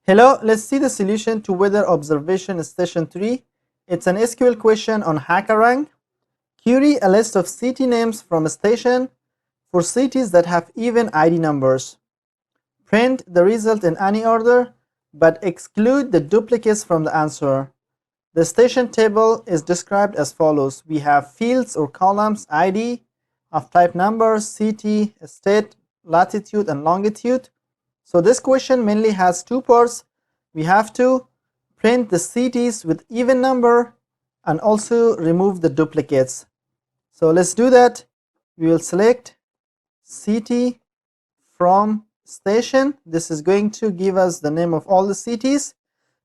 Hello, let's see the solution to weather observation station 3. It's an SQL question on HackerRank. Query a list of city names from a station for cities that have even ID numbers. Print the result in any order, but exclude the duplicates from the answer. The station table is described as follows. We have fields or columns ID of type number, city, state, latitude, and longitude. So this question mainly has two parts. We have to print the cities with even number and also remove the duplicates. So let's do that. We will select city from station. This is going to give us the name of all the cities,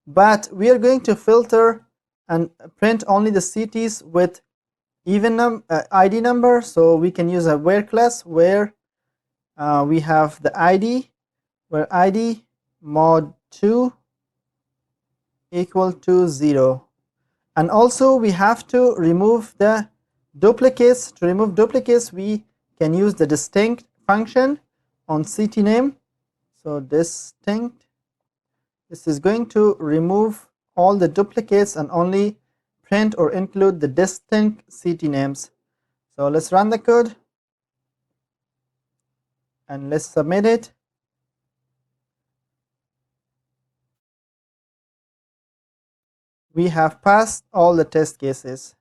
but we are going to filter and print only the cities with even ID number. So we can use a where class where we have the ID, where ID mod 2 equal to 0. And also we have to remove the duplicates. To remove duplicates, we can use the distinct function on city name. So distinct, this is going to remove all the duplicates and only print or include the distinct city names. So let's run the code and let's submit it. We have passed all the test cases.